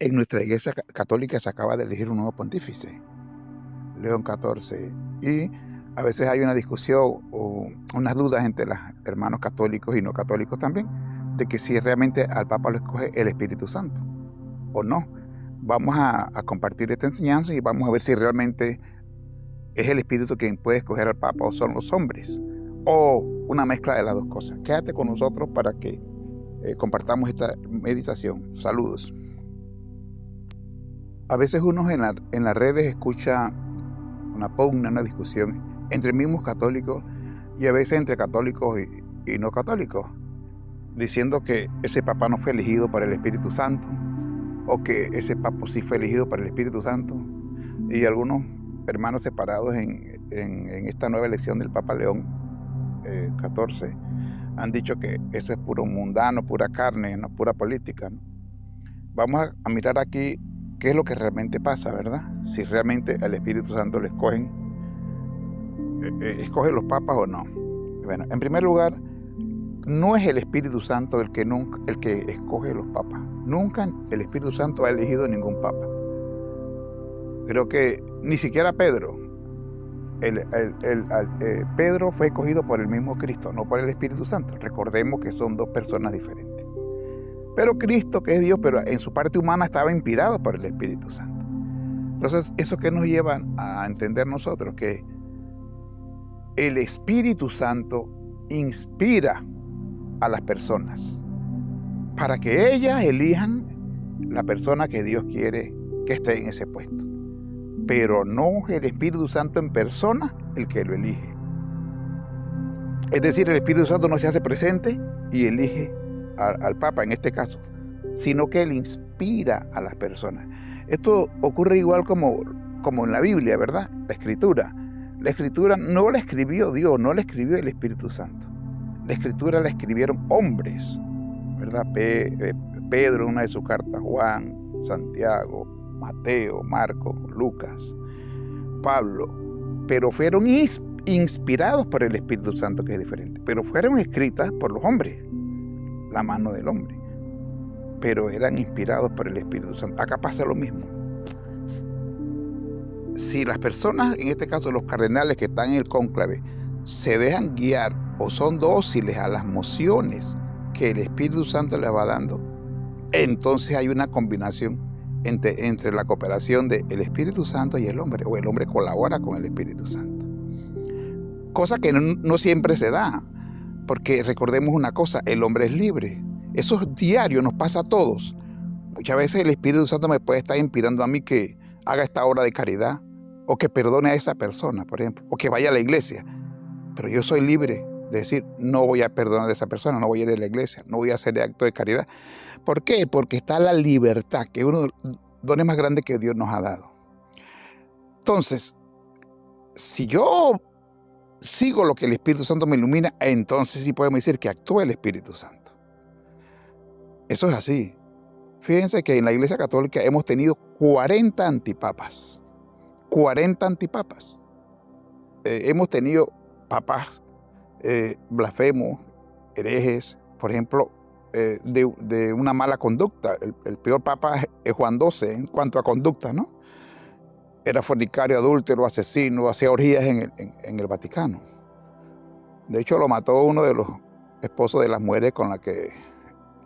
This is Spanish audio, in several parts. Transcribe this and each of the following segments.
En nuestra iglesia católica se acaba de elegir un nuevo pontífice, León XIV, y a veces hay una discusión o unas dudas entre los hermanos católicos y no católicos también, de que si realmente al Papa lo escoge el Espíritu Santo o no. Vamos a compartir esta enseñanza y vamos a ver si realmente es el Espíritu quien puede escoger al Papa o son los hombres, o una mezcla de las dos cosas. Quédate con nosotros para que compartamos esta meditación. Saludos. A veces uno en las redes escucha una pugna, una discusión entre mismos católicos y a veces entre católicos y no católicos, diciendo que ese Papa no fue elegido por el Espíritu Santo o que ese Papa sí fue elegido por el Espíritu Santo. Y algunos hermanos separados en esta nueva elección del Papa León XIV han dicho que eso es puro mundano, pura carne, no pura política, ¿no? Vamos a mirar aquí qué es lo que realmente pasa, ¿verdad? Si realmente al Espíritu Santo le escoge los papas o no. Bueno, en primer lugar, no es el Espíritu Santo el que escoge los papas. Nunca el Espíritu Santo ha elegido ningún papa. Creo que ni siquiera Pedro. Pedro fue escogido por el mismo Cristo, no por el Espíritu Santo. Recordemos que son dos personas diferentes. Pero Cristo, que es Dios, pero en su parte humana estaba inspirado por el Espíritu Santo. Entonces, ¿eso qué nos lleva a entender nosotros? Que el Espíritu Santo inspira a las personas para que ellas elijan la persona que Dios quiere que esté en ese puesto. Pero no es el Espíritu Santo en persona el que lo elige. Es decir, el Espíritu Santo no se hace presente y elige al Papa en este caso, sino que él inspira a las personas. Esto ocurre igual como en la Biblia, ¿verdad? La Escritura no la escribió Dios, no la escribió el Espíritu Santo. La Escritura la escribieron hombres, ¿verdad? Pedro en una de sus cartas, Juan, Santiago, Mateo, Marcos, Lucas, Pablo, pero fueron inspirados por el Espíritu Santo, que es diferente, pero fueron escritas por los hombres, la mano del hombre, pero eran inspirados por el Espíritu Santo. Acá pasa lo mismo. Si las personas, en este caso los cardenales que están en el cónclave, se dejan guiar o son dóciles a las mociones que el Espíritu Santo les va dando, entonces hay una combinación entre la cooperación del Espíritu Santo y el hombre, o el hombre colabora con el Espíritu Santo. Cosa que no siempre se da, porque recordemos una cosa, el hombre es libre. Eso es diario, nos pasa a todos. Muchas veces el Espíritu Santo me puede estar inspirando a mí que haga esta obra de caridad, o que perdone a esa persona, por ejemplo, o que vaya a la iglesia. Pero yo soy libre de decir, no voy a perdonar a esa persona, no voy a ir a la iglesia, no voy a hacer acto de caridad. ¿Por qué? Porque está la libertad, que es uno de los dones más grandes que Dios nos ha dado. Entonces, si yo sigo lo que el Espíritu Santo me ilumina, entonces sí podemos decir que actúa el Espíritu Santo. Eso es así. Fíjense que en la Iglesia Católica hemos tenido 40 antipapas. 40 antipapas. Hemos tenido papas blasfemos, herejes, por ejemplo, de una mala conducta. El peor papa es Juan XII en cuanto a conducta, ¿no? Era fornicario, adúltero, asesino, hacía orgías en el Vaticano. De hecho, lo mató uno de los esposos de las mujeres con las que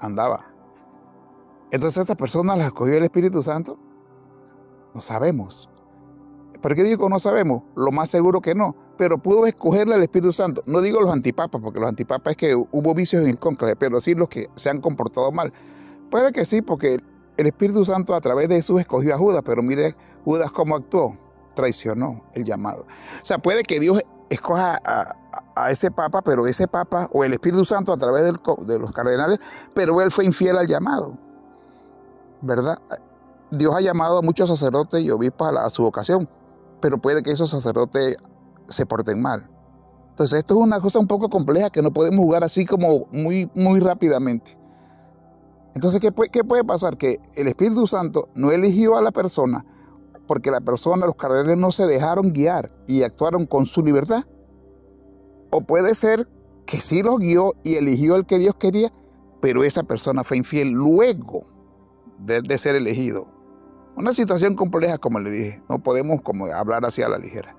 andaba. Entonces, ¿esas personas las escogió el Espíritu Santo? No sabemos. ¿Por qué digo no sabemos? Lo más seguro que no. Pero pudo escogerle al Espíritu Santo. No digo los antipapas, porque los antipapas es que hubo vicios en el cónclave, pero sí los que se han comportado mal. Puede que sí, porque el Espíritu Santo a través de Jesús escogió a Judas, pero mire Judas cómo actuó. Traicionó el llamado. O sea, puede que Dios escoja a ese papa, pero ese papa, o el Espíritu Santo a través de los cardenales, pero él fue infiel al llamado, ¿verdad? Dios ha llamado a muchos sacerdotes y obispos a su vocación, pero puede que esos sacerdotes se porten mal. Entonces esto es una cosa un poco compleja que no podemos jugar así como muy rápidamente. Entonces, ¿qué puede pasar? Que el Espíritu Santo no eligió a la persona porque la persona, los cardenales no se dejaron guiar y actuaron con su libertad. O puede ser que sí los guió y eligió el que Dios quería, pero esa persona fue infiel luego de ser elegido. Una situación compleja, como le dije, no podemos como hablar así a la ligera.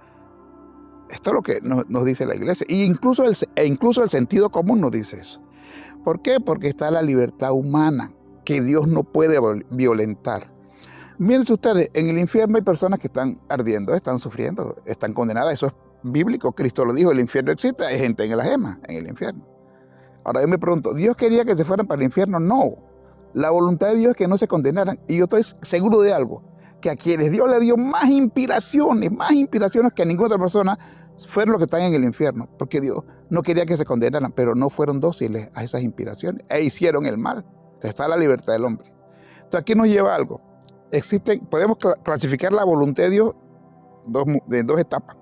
Esto es lo que nos dice la iglesia, e incluso el sentido común nos dice eso. ¿Por qué? Porque está la libertad humana, que Dios no puede violentar. Miren ustedes, en el infierno hay personas que están ardiendo, están sufriendo, están condenadas. Eso es bíblico, Cristo lo dijo, el infierno existe, hay gente en la gema, en el infierno. Ahora yo me pregunto, ¿Dios quería que se fueran para el infierno? No. La voluntad de Dios es que no se condenaran. Y yo estoy seguro de algo, que a quienes Dios le dio más inspiraciones que a ninguna otra persona, fueron los que están en el infierno. Porque Dios no quería que se condenaran, pero no fueron dóciles a esas inspiraciones e hicieron el mal. Entonces está la libertad del hombre. Entonces aquí nos lleva a algo. Podemos clasificar la voluntad de Dios de dos etapas.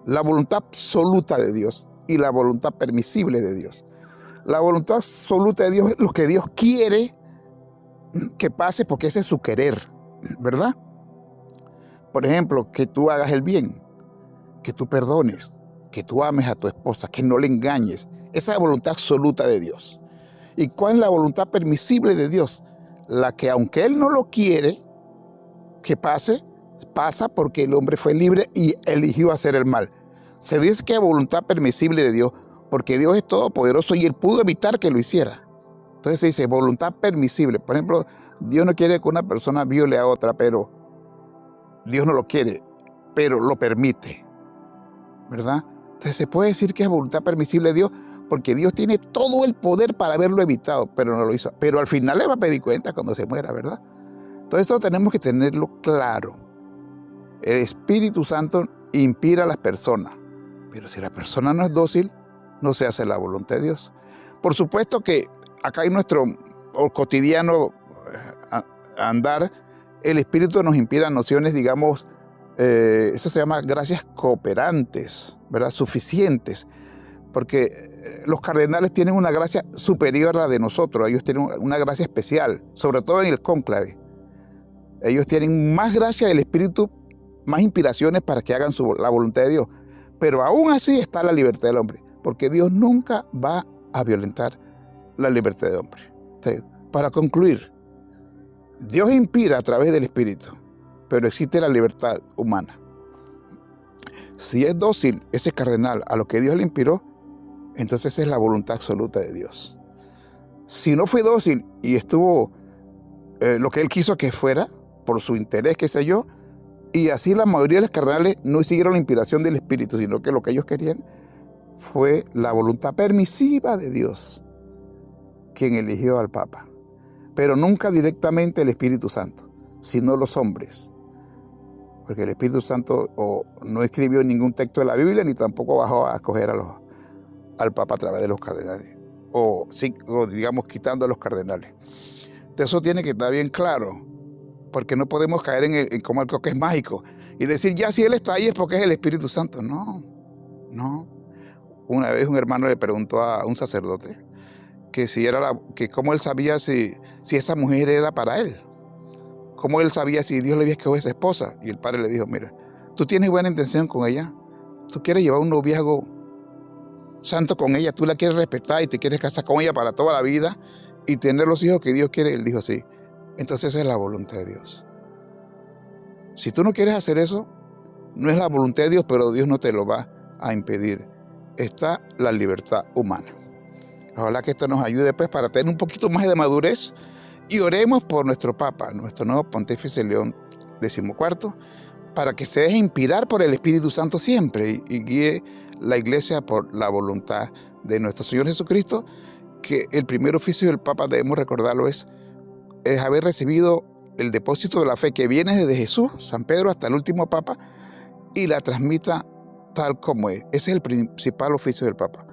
La voluntad absoluta de Dios y la voluntad permisible de Dios. La voluntad absoluta de Dios es lo que Dios quiere que pase porque ese es su querer, ¿verdad? Por ejemplo, que tú hagas el bien, que tú perdones, que tú ames a tu esposa, que no le engañes. Esa es la voluntad absoluta de Dios. ¿Y cuál es la voluntad permisible de Dios? La que aunque Él no lo quiere que pase, pasa porque el hombre fue libre y eligió hacer el mal. Se dice que es voluntad permisible de Dios porque Dios es todopoderoso y Él pudo evitar que lo hiciera. Entonces se dice voluntad permisible. Por ejemplo, Dios no quiere que una persona viole a otra, pero Dios no lo quiere, pero lo permite, ¿verdad? Entonces se puede decir que es voluntad permisible de Dios porque Dios tiene todo el poder para haberlo evitado, pero no lo hizo. Pero al final le va a pedir cuenta cuando se muera, ¿verdad? Todo esto tenemos que tenerlo claro. El Espíritu Santo inspira a las personas, pero si la persona no es dócil, no se hace la voluntad de Dios. Por supuesto que acá en nuestro cotidiano andar, el Espíritu nos inspira nociones, digamos, eso se llama gracias cooperantes, ¿verdad? Suficientes, porque los cardenales tienen una gracia superior a la de nosotros. Ellos tienen una gracia especial, sobre todo en el cónclave. Ellos tienen más gracia del Espíritu, más inspiraciones para que hagan la voluntad de Dios. Pero aún así está la libertad del hombre, porque Dios nunca va a violentar la libertad del hombre. Entonces, para concluir, Dios inspira a través del Espíritu, pero existe la libertad humana. Si es dócil ese cardenal a lo que Dios le inspiró, entonces es la voluntad absoluta de Dios. Si no fue dócil y estuvo lo que Él quiso que fuera, por su interés, qué sé yo, y así la mayoría de los cardenales no siguieron la inspiración del Espíritu, sino que lo que ellos querían fue la voluntad permisiva de Dios, quien eligió al Papa. Pero nunca directamente el Espíritu Santo, sino los hombres. Porque el Espíritu Santo no escribió ningún texto de la Biblia, ni tampoco bajó a escoger al Papa a través de los cardenales. O digamos, quitando a los cardenales. Eso tiene que estar bien claro, porque no podemos caer en como algo que es mágico y decir, ya si Él está ahí es porque es el Espíritu Santo. No. Una vez un hermano le preguntó a un sacerdote que que cómo él sabía si esa mujer era para él. Cómo él sabía si Dios le había escogido a esa esposa. Y el padre le dijo, mira, tú tienes buena intención con ella, tú quieres llevar un noviazgo santo con ella, tú la quieres respetar y te quieres casar con ella para toda la vida y tener los hijos que Dios quiere. Él dijo, sí. Entonces esa es la voluntad de Dios. Si tú no quieres hacer eso, no es la voluntad de Dios, pero Dios no te lo va a impedir. Está la libertad humana. Ojalá que esto nos ayude pues para tener un poquito más de madurez y oremos por nuestro Papa, nuestro nuevo Pontífice León XIV, para que se deje inspirar por el Espíritu Santo siempre y guíe la Iglesia por la voluntad de nuestro Señor Jesucristo, que el primer oficio del Papa, debemos recordarlo, es haber recibido el depósito de la fe que viene desde Jesús, San Pedro, hasta el último Papa, y la transmita tal como es. Ese es el principal oficio del Papa.